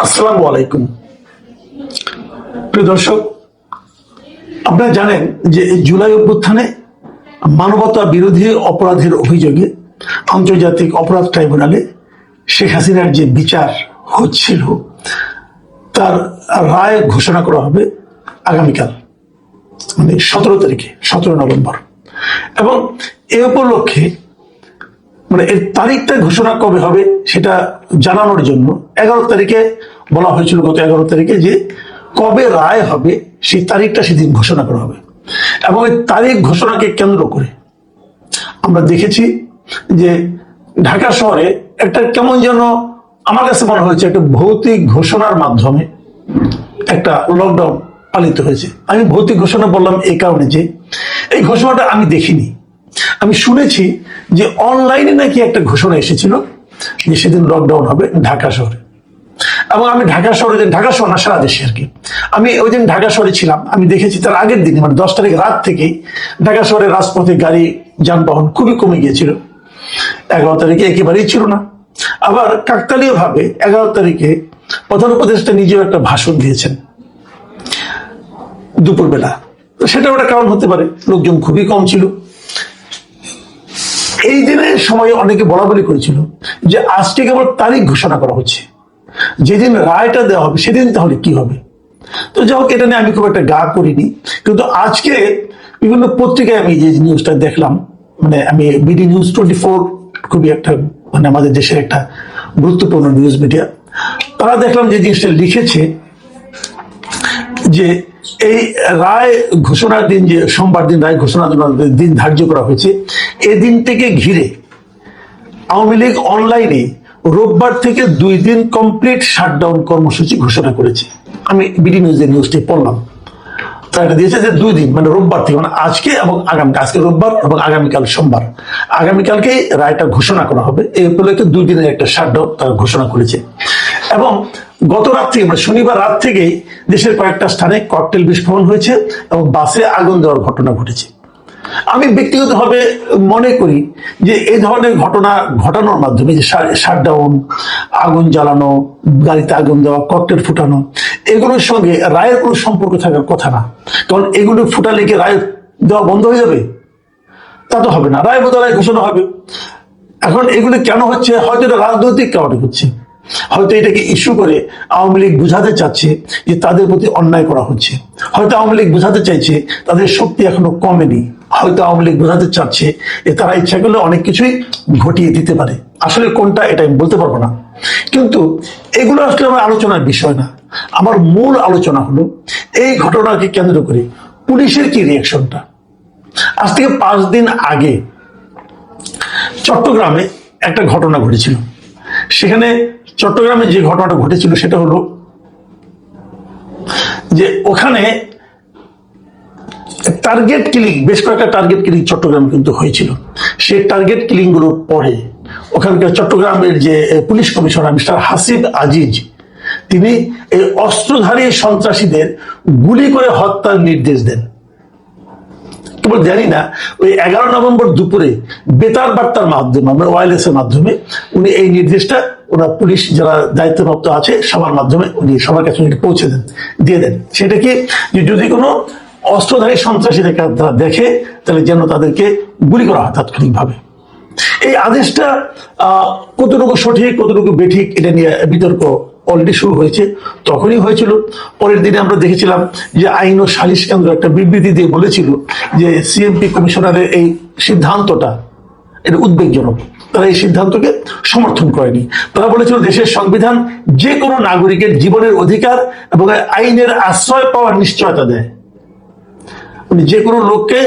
আসসালামু আলাইকুম। প্রিয় দর্শক, আপনারা জানেন যে এই জুলাই অভ্যুত্থানে মানবতা বিরোধী অপরাধের অভিযোগে আন্তর্জাতিক অপরাধ ট্রাইব্যুনালে শেখ হাসিনার যে বিচার হচ্ছিল তার রায় ঘোষণা করা হবে আগামীকাল, মানে 17 নভেম্বর। এবং এ উপলক্ষে মানে এর তারিখটা ঘোষণা কবে হবে সেটা জানানোর জন্য 11 তারিখে বলা হয়েছিল, গত 11 তারিখে, যে কবে রায় হবে সেই তারিখটা সেদিন ঘোষণা করা হবে। এবং এই তারিখ ঘোষণাকে কেন্দ্র করে আমরা দেখেছি যে ঢাকা শহরে একটা কেমন যেন আমার কাছে মনে হয়েছে একটা ভৌতিক ঘোষণার মাধ্যমে একটা লকডাউন পালিত হয়েছে। আমি ভৌতিক ঘোষণা বললাম এই কারণে যে এই ঘোষণাটা আমি দেখিনি, আমি শুনেছি যে অনলাইনে নাকি একটা ঘোষণা এসেছিল যে সেদিন লকডাউন হবে ঢাকা শহরে। এবং আমি ঢাকা শহর না, সারা দেশে আর কি, আমি ওই দিন ঢাকা শহরে ছিলাম। আমি দেখেছি তার আগের দিনে মানে 10 তারিখ রাত থেকেই ঢাকা শহরের রাজপথে গাড়ি যানবাহন খুবই কমে গিয়েছিল। 11 তারিখে একেবারেই ছিল না। আবার কাকতালীয় ভাবে 11 তারিখে প্রধান উপদেষ্টা নিজেও একটা ভাষণ দিয়েছেন দুপুরবেলা। সেটা একটা কারণ হতে পারে, লোকজন খুবই কম ছিল। এই দিনের সময় অনেকে বলা বলি করেছিল যে আজকে কেবল তারিখ ঘোষণা করা হচ্ছে, যেদিন রায়টা দেওয়া হবে সেদিন তাহলে কি হবে। তো যাই হোক, এটা নিয়ে আমি খুব একটা গা করিনি, কিন্তু আজকে বিভিন্ন পত্রিকায় আমি যে নিউজটা দেখলাম, মানে আমি বিডি নিউজ 24 খুবই একটা মানে আমাদের দেশের একটা গুরুত্বপূর্ণ নিউজ মিডিয়া, তারা দেখলাম যে জিনিসটা লিখেছে যে এই রায় ঘোষণার দিন, যে সোমবার দিন রায় ঘোষণার দিন ধার্য করা হয়েছে, এই দিনটিকে ঘিরে আওয়ামী লীগ অনলাইনে রোববার থেকে 2 দিন কমপ্লিট শাটডাউন কর্মসূচি ঘোষণা করেছে। আমি বিডি নিউজের নিউজটি পড়লাম, তারা এটা দিয়েছে যে 2 দিন মানে রোববার থেকে, মানে আজকে এবং আগামীকাল, আজকে রোববার এবং আগামীকাল সোমবার, আগামীকালকে রায়টা ঘোষণা করা হবে। এই উপলক্ষে 2 দিনের একটা শাটডাউন তারা ঘোষণা করেছে। এবং গত রাত থেকে মানে শনিবার রাত থেকেই দেশের কয়েকটা স্থানে ককটেল বিস্ফোরণ হয়েছে এবং বাসে আগুন দেওয়ার ঘটনা ঘটেছে। আমি ব্যক্তিগতভাবে মনে করি যে এই ধরনের ঘটনা ঘটানোর মাধ্যমে, যে শাটডাউন, আগুন জ্বালানো, গাড়িতে আগুন দেওয়া, ককটেল ফুটানো, এগুলোর সঙ্গে রায়ের কোনো সম্পর্ক থাকার কথা না। কারণ এগুলো ফুটালে কি রায় দেওয়া বন্ধ হয়ে যাবে? তা তো হবে না, রায় বদলায় ঘোষণা হবে। এখন এগুলো কেন হচ্ছে? হয়তো এটা রাজনৈতিক কারণে হচ্ছে, হয়তো এটাকে ইস্যু করে আওয়ামী লীগ বুঝাতে চাচ্ছে যে তাদের প্রতি অন্যায় করা হচ্ছে, হয়তো আওয়ামী লীগ বোঝাতে চাইছে তাদের শক্তি এখনো কমেনি, হয়তো আওয়ামী লীগ বোঝাতে চাচ্ছে যে তারা ইচ্ছা করলে অনেক কিছুই ঘটিয়ে দিতে পারে। আসলে কোনটা এটা আমি বলতে পারবো না, কিন্তু এগুলো আসলে আমার আলোচনার বিষয় না। আমার মূল আলোচনা হলো এই ঘটনাকে কেন্দ্র করে পুলিশের কি রিয়াকশনটা। আজ থেকে 5 দিন আগে চট্টগ্রামে একটা ঘটনা ঘটেছিল। সেখানে চট্টগ্রামে যে ঘটনাটা ঘটেছিল সেটা হলো যে ওখানে টার্গেট কিলিং, বেশ কয়েকটা টার্গেট কিলিং চট্টগ্রামে কিন্তু হয়েছিল। সেই টার্গেট কিলিং গুলোর পরে ওখানকার চট্টগ্রামের যে police commissioner mister Hasib Aziz, তিনি এই অস্ত্রধারী সন্ত্রাসীদের গুলি করে হত্যার নির্দেশ দেন। কেবল জানি না, ওই 11 নভেম্বর দুপুরে বেতার বার্তার মাধ্যমে, আমরা ওয়্যারলেস এর মাধ্যমে উনি এই নির্দেশটা ওরা পুলিশ যারা দায়িত্বপ্রাপ্ত আছে সবার মাধ্যমে উনি সবার কাছে পৌঁছে দেন, দিয়ে দেন। সেটা কি, যে যদি কোনো অস্ত্রধারী সন্ত্রাসীদের তারা দেখে তাহলে যেন তাদেরকে গুলি করা হয় তাৎক্ষণিকভাবে। এই আদেশটা কতটুকু সঠিক কতটুকু বেঠিক এটা নিয়ে বিতর্ক অলরেডি শুরু হয়েছে, তখনই হয়েছিল। পরের দিনে আমরা দেখেছিলাম যে আইন ও সালিশ কেন্দ্র একটা বিবৃতি দিয়ে বলেছিল যে সিএমপি কমিশনারের এই সিদ্ধান্তটা এটা উদ্বেগজনক, তারা এই সিদ্ধান্তকে সমর্থন করেনি। তারা বলেছিল দেশের সংবিধান যে কোনো নাগরিকের জীবনের অধিকার এবং আইনের আশ্রয় পাওয়ার নিশ্চয়তা দেয়। যে কোনো লোককে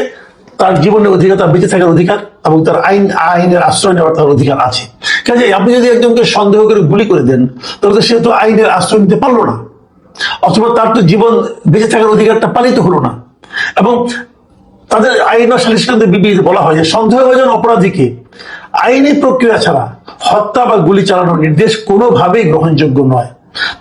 তার জীবনের অধিকার, তার বেঁচে থাকার অধিকার এবং তার আইনের আশ্রয় নেওয়ার তার অধিকার আছে। কাজে আপনি যদি একজনকে সন্দেহ করে গুলি করে দেন তাহলে সে তো আইনের আশ্রয় নিতে পারলো না, অথবা তার তো জীবন বেঁচে থাকার অধিকারটা পালিত হলো না। এবং তাদের আইন ও সালিশ কেন্দ্রের বিবৃতিতে বলা হয় যে সন্দেহভাজন অপরাধীকে আইনি প্রক্রিয়া ছাড়া হত্যা বা গুলি চালানোর নির্দেশ কোনোভাবেই গ্রহণযোগ্য নয়।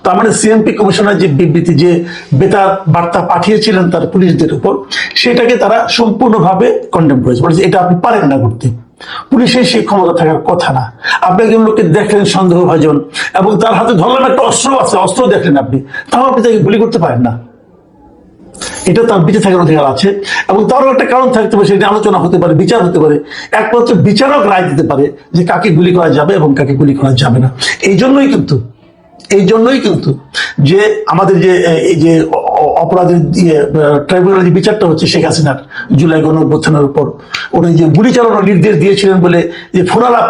তার মানে সিএমপি কমিশনার যে বিবৃতি, যে বেতার বার্তা পাঠিয়েছিলেন তার পুলিশদের উপর, সেটাকে তারা সম্পূর্ণভাবে কন্ডেম করেছে, বলেছে এটা আপনি পারেন না করতে। পুলিশের সেই ক্ষমতা থাকার কথা না। আপনি একজন লোককে দেখলেন সন্দেহভাজন এবং তার হাতে ধরলেন একটা অস্ত্র আছে, অস্ত্র দেখলেন আপনি, তাও আপনি তাকে গুলি করতে পারেন না। এটা তার বেঁচে থাকার অধিকার আছে এবং তারও একটা কারণ থাকতে পারে, সেটা আলোচনা হতে পারে, বিচার হতে পারে। একমাত্র বিচারক রায় দিতে পারে যে কাকে গুলি করা যাবে এবং কাকে গুলি করা যাবে না। এই জন্যই কিন্তু যে আমাদের যে এই যে অপরাধের ট্রাইব্যুনাল যে বিচারটা হচ্ছে শেখ হাসিনার জুলাই গণঅভ্যুত্থানের উপর, উনি যে গুলি চালানোর নির্দেশ দিয়েছিলেন বলে যে ফোনালাপ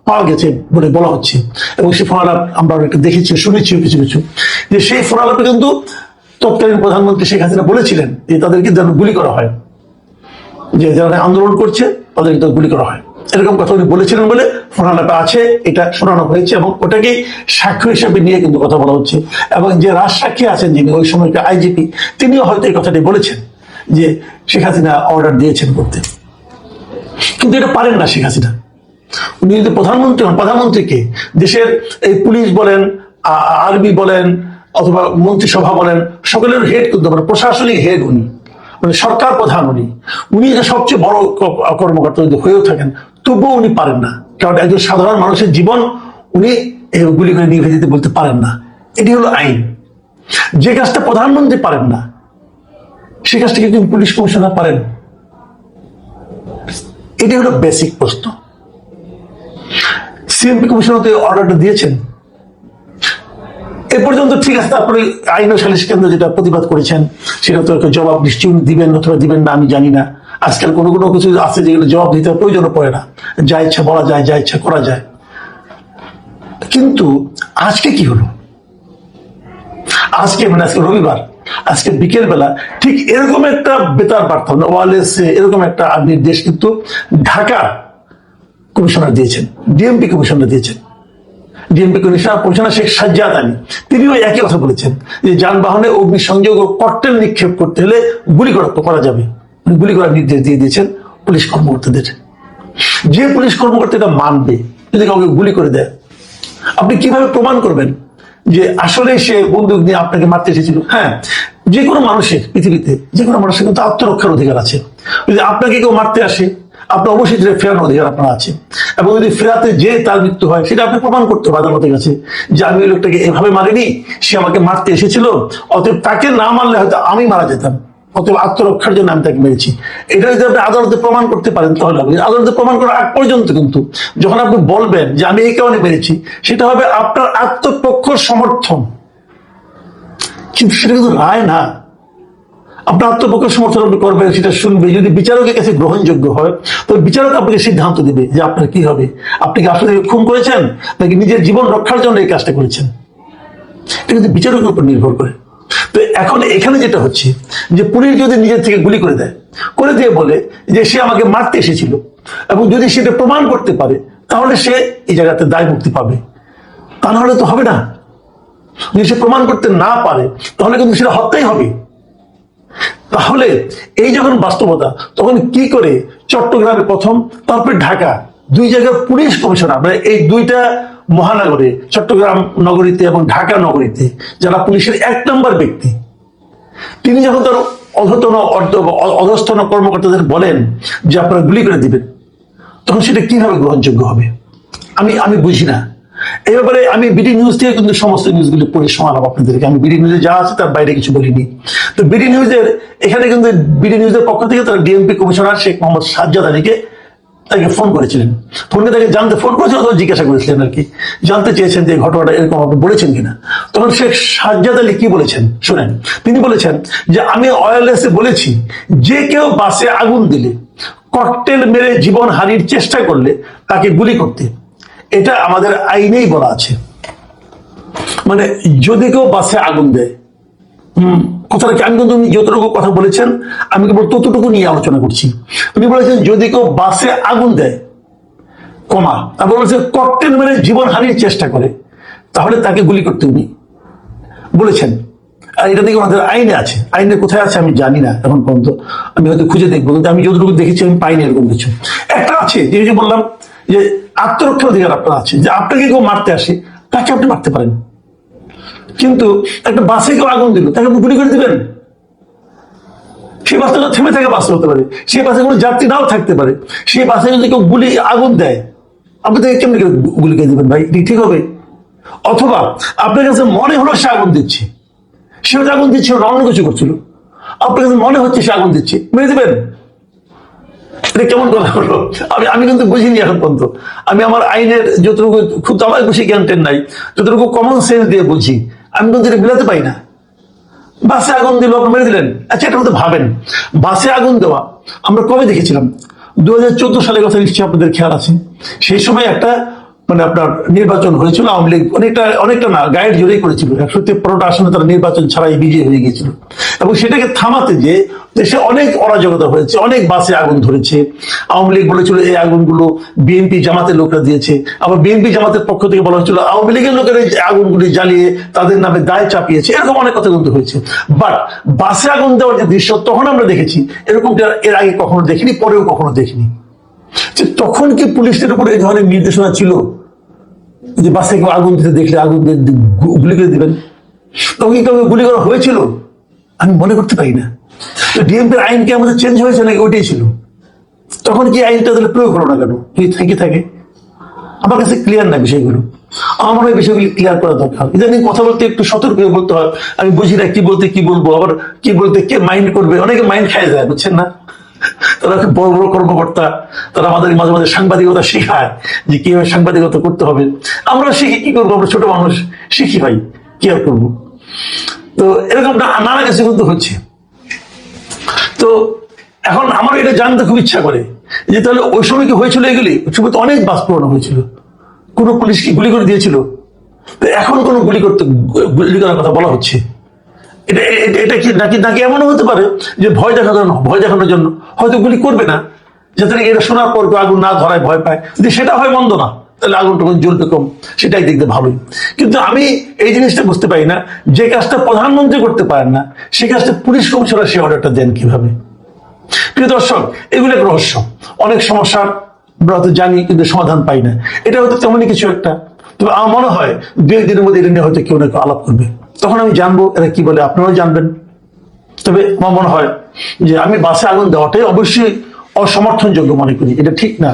পাওয়া গেছে বলে বলা হচ্ছে, এবং সেই ফোনালাপ আমরা অনেকটা দেখেছি, শুনেছিও কিছু কিছু, যে সেই ফোনালাপে কিন্তু তৎকালীন প্রধানমন্ত্রী শেখ হাসিনা বলেছিলেন যে তাদেরকে যেন গুলি করা হয়, যে যারা আন্দোলন করছে তাদেরকে গুলি করা হয়, এরকম কথা উনি বলেছিলেন বলে ফোনালাপে আছে, এটা শোনানো হয়েছে এবং ওটাকেই সাক্ষ্য হিসেবে নিয়ে কিন্তু কথা বলা হচ্ছে। এবং যে রাজসাক্ষী আছেন যিনি ওই সময়কার আইজিপি, তিনিও হয়তো এই কথাটি বলেছেন যে শেখ হাসিনা অর্ডার দিয়েছেন করতে, কিন্তু এটা পারেন না শেখ হাসিনা। উনি যদি প্রধানমন্ত্রী হন, প্রধানমন্ত্রীকে দেশের এই পুলিশ বলেন, আর্মি বলেন অথবা মন্ত্রিসভা বলেন, সকলের হেড কিন্তু মানে প্রশাসনিক হেড উনি, মানে সরকার প্রধান উনি যে সবচেয়ে বড় কর্মকর্তা যদি হয়েও থাকেন, তবুও উনি পারেন না, কারণ একজন সাধারণ মানুষের জীবন উনি গুলি করে নিভে দিতে বলতে পারেন না। এটি হলো আইন। যে কাজটা প্রধানমন্ত্রী পারেন না, সে কাজটা কিন্তু পুলিশ কমিশনার পারেন। এটি হলো বেসিক প্রশ্ন। সিএমপি কমিশনার তো অর্ডারটা দিয়েছেন এ পর্যন্ত, ঠিক আছে। তারপরে আইন ও সালিশ কেন্দ্র যেটা প্রতিবাদ করেছেন, সেটা তো একটা জবাব নিশ্চয়ই দিবেন অথবা দিবেন না আমি জানি না। আজকাল কোনো কোনো কিছু আছে যেগুলো জবাব দিতে প্রয়োজন পড়ে না, যা ইচ্ছা বলা যায়, যা ইচ্ছা করা যায়। কিন্তু আজকে কি হলো? আজকে রবিবার, আজকে বিকেল বেলা ঠিক এরকম একটা বেতার বার্তা ওয়ালেসে এরকম একটা নির্দেশ কিন্তু ঢাকা কমিশনার দিয়েছেন, ডিএমপি কমিশনার দিয়েছেন। ডিএমপি কমিশনার শেখ সাজ্জাদ আলী, তিনিও একই কথা বলেছেন যে যানবাহনে অগ্নিসংযোগ ও ককটেল নিক্ষেপ করতে হলে গুলি করা যাবে, গুলি করার নির্দেশ দিয়ে দিয়েছেন পুলিশ কর্মকর্তাদের। যে পুলিশ কর্মকর্তা এটা মানবে, যদি কাউকে গুলি করে দেয়, আপনি কিভাবে প্রমাণ করবেন যে আসলে সে বন্দুক নিয়ে আপনাকে মারতে এসেছিল? হ্যাঁ, যে কোনো মানুষের, পৃথিবীতে যে কোনো মানুষের কিন্তু আত্মরক্ষার অধিকার আছে। যদি আপনাকে কেউ মারতে আসে, আপনার অবশ্যই ফেরানোর অধিকার আপনার আছে, এবং যদি ফেরাতে যে তার মৃত্যু হয়, সেটা আপনি প্রমাণ করতে হবে আদালতের কাছে যে আমি ওই লোকটাকে এভাবে মারিনি, সে আমাকে মারতে এসেছিল, অতএব তাকে না মারলে হয়তো আমি মারা যেতাম, অতএব আত্মরক্ষার জন্য আমি তাকে মেরেছি। এটা যদি আপনি আদালতে প্রমাণ করতে পারেন, তাহলে হবে। আদালতে প্রমাণ করার আগ পর্যন্ত কিন্তু যখন আপনি বলবেন যে আমি এই কারণে মেরেছি, সেটা হবে আপনার আত্মপক্ষ সমর্থন, কিন্তু সেটা কিন্তু রায় না। আপনার আত্মপক্ষ সমর্থন আপনি করবেন, সেটা শুনবে, যদি বিচারকের কাছে গ্রহণযোগ্য হয়, তবে বিচারক আপনাকে সিদ্ধান্ত দেবে যে আপনার কি হবে। আপনি কি আসলে খুন করেছেন নাকি নিজের জীবন রক্ষার জন্য এই কাজটা করেছেন, এটা কিন্তু বিচারকের উপর নির্ভর করে। তো এখন এখানে যেটা হচ্ছে যে পুলিশ যদি নিজের থেকে গুলি করে দেয়, করে দিয়ে বলে যে সে আমাকে মারতে এসেছিল, এবং যদি সেটা প্রমাণ করতে পারে, তাহলে সে এই জায়গাতে দায় মুক্তি পাবে। তা নাহলে তো হবে না। যদি সে প্রমাণ করতে না পারে, তাহলে কিন্তু সেটা হত্যাই হবে। তাহলে এই যখন বাস্তবতা, তখন কি করে চট্টগ্রামে প্রথম, তারপরে ঢাকা, দুই জায়গার পুলিশ কমিশনার, মানে এই দুইটা মহানগরে, চট্টগ্রাম নগরীতে এবং ঢাকা নগরীতে যারা পুলিশের 1 নম্বর ব্যক্তি, তিনি যখন তার অধস্তন কর্মকর্তাদের বলেন যে আপনারা গুলি করে দিবেন, তখন সেটা কিভাবে গ্রহণযোগ্য হবে? আমি বুঝি না। এই ব্যাপারে আমি বিডি নিউজ থেকে কিন্তু সমস্ত নিউজগুলি পড়ে শোনালাম আপনাদেরকে। আমি বিডি নিউজে যা আছে তার বাইরে কিছু বলিনি। তো বিডি নিউজের এখানে কিন্তু বিডি নিউজের পক্ষ থেকে তারা ডিএমপি কমিশনার শেখ মোহাম্মদ সাজ্জাদ আলীকে তাকে ফোন করেছিলেন। ফোনে তাকে ফোন করেছেন অথবা জিজ্ঞাসা করেছিলেন আর কি, জানতে চেয়েছেন যে ঘটনাটা এরকম আপনি বলেছেন কিনা। তখন শেখ সাজ্জাদ আলী কি বলেছেন শুনেন। তিনি বলেছেন যে আমি ওয়্যারলেসে বলেছি যে কেউ বাসে আগুন দিলে, ককটেল মেরে জীবন হানির চেষ্টা করলে তাকে গুলি করতে। এটা আমাদের আইনেই বলা আছে। মানে যদি কেউ বাসে আগুন দেয়, কথাটা কি, আমি কিন্তু উনি যতটুকু কথা বলেছেন আমি কেবল ততটুকু নিয়ে আলোচনা করছি। উনি বলেছেন যদি কেউ বাসে আগুন দেয়, তারপর বলেছে ককটেল মেরে জীবন হানির চেষ্টা করে, তাহলে তাকে গুলি করতে উনি বলেছেন। আর এটা থেকে আমাদের আইনে আছে। আইনে কোথায় আছে আমি জানি না এখন পর্যন্ত, আমি হয়তো খুঁজে দেখবো, কিন্তু আমি যতটুকু দেখেছি আমি পাইনি এরকম কিছু। একটা আছে যে বললাম যে আত্মরক্ষার অধিকার আপনার আছে, যে আপনাকে কেউ মারতে আসে তাকে আপনি মারতে পারেন, কিন্তু একটা বাসে কেউ আগুন দিল তাকে আপনি গুলি করে দিবেন? সেই বাসটা থেমে থাকে বাস হতে পারে, সেই বাসে কোনো যাত্রী নাও থাকতে পারে, সেই বাসে যদি কেউ আগুন দেয়, আপনি তাকে কেমনি গুলি খেয়ে দিবেন ভাই? ঠিক হবে? অথবা আপনার কাছে মনে হলো সে আগুন দিচ্ছে, সে আগুন দিচ্ছে অন্য কিছু করছিল, আপনার কাছে মনে হচ্ছে সে আগুন দিচ্ছে, মেরে দেবেন? এটা কেমন কথা হলো? আমি কিন্তু বুঝিনি এখন পর্যন্ত। আমি আমার আইনের যতটুকু, খুব আমার বেশি জ্ঞান টেন নাই, যতটুকু কমন সেন্স দিয়ে বুঝি, আমি কিন্তু এটা মিলাতে পাই না। বাসে আগুন দিল, আপনি মেরে দিলেন। আচ্ছা, এটা মধ্যে ভাবেন, বাসে আগুন দেওয়া আমরা কবে দেখেছিলাম? 2014 সালের কথা নিশ্চয়ই আপনাদের খেয়াল আছে। সেই সময় একটা আপনার নির্বাচন হয়েছিল, আওয়ামী লীগ অনেকটা না গাইড জোরেই করেছিল, 153টা আসনে তারা নির্বাচন ছাড়াই বিজয়ী হয়ে গিয়েছিল। এবং সেটাকে থামাতে যে দেশে অনেক অরাজকতা হয়েছে, অনেক বাসে আগুন ধরেছে। আওয়ামী লীগ বলেছিল এই আগুনগুলো বিএনপি জামাতের লোকরা দিয়েছে, আবার বিএনপি জামাতের পক্ষ থেকে বলা হয়েছিল আওয়ামী লীগের লোকেরা আগুনগুলি জ্বালিয়ে তাদের নামে দায় চাপিয়েছে। এরকম অনেক কথা কিন্তু হয়েছে। বাট বাসে আগুন দেওয়ার যে দৃশ্য তখন আমরা দেখেছি, এরকমটা এর আগে কখনো দেখিনি, পরেও কখনো দেখিনি। তখন কি পুলিশের উপর এই ধরনের নির্দেশনা ছিল যে বাসে কেউ আগুন দিতে দেখলে আগুন গুলি করে দিবেন? তখন কি কাউকে গুলি করা হয়েছিল? আমি মনে করতে পারি না। তো ডিএমপির আইন কি আমাদের চেঞ্জ হয়েছে নাকি ওইটাই ছিল? তখন কি আইনটা তাহলে প্রয়োগ হলো না কেন? কি থাকে? আমার কাছে ক্লিয়ার না বিষয়গুলো। আমার এই বিষয়গুলি ক্লিয়ার করা দরকার। ইদানিং কথা বলতে একটু সতর্ক হয়ে বলতে হয়। আমি বুঝি না কি বলতে কি বলবো, আবার কি বলতে কে মাইন্ড করবে। অনেকে মাইন্ড খায় যায়, বুঝছেন না? তারা খুব বড় বড় কর্মকর্তা, তারা আমাদের মাঝে মাঝে সাংবাদিকতা শেখায় যে কিভাবে সাংবাদিকতা করতে হবে। আমরা শিখি কি করবো? আমরা ছোট মানুষ, শিখি ভাই, কি আর করবো? তো এরকম নানা কিছু কিন্তু হচ্ছে। তো এখন আমার এটা জানতে খুব ইচ্ছা করে যে তাহলে ওই সময় কি হয়েছিল এগুলি? ওই সময় তো অনেক বাস পোড়ানো হয়েছিল, কোনো পুলিশ কি গুলি করে দিয়েছিল? তো এখন কোনো গুলি করার কথা বলা হচ্ছে। এটা কি নাকি এমনও হতে পারে যে ভয় দেখানোর জন্য হয়তো গুলি করবে না, যাতে এটা শোনার পর আগুন না ধরায় ভয় পায়। যদি সেটা হয় মন্দ না, তাহলে আগুনটা জ্বলবে কম, সেটাই দেখতে ভালোই। কিন্তু আমি এই জিনিসটা বুঝতে পারি না, যে কাজটা প্রধানমন্ত্রী করতে পারেন না, সে কাজটা পুলিশ কমিশনার সে অর্ডারটা দেন কিভাবে? প্রিয় দর্শক, এগুলো এক রহস্য। অনেক সমস্যার আমরা হয়তো জানি কিন্তু সমাধান পাই না। এটা হয়তো তেমনই কিছু একটা। তবে আমার মনে হয় 2 দিনের মধ্যে এটা নিয়ে হয়তো কেউ না কেউ আলাপ করবে, তখন আমি জানবো এরা কি বলে, আপনারাও জানবেন। তবে আমার মনে হয় যে আমি বাসে আগুন দেওয়াটাই অবশ্যই অসমর্থনযোগ্য মনে করি, এটা ঠিক না।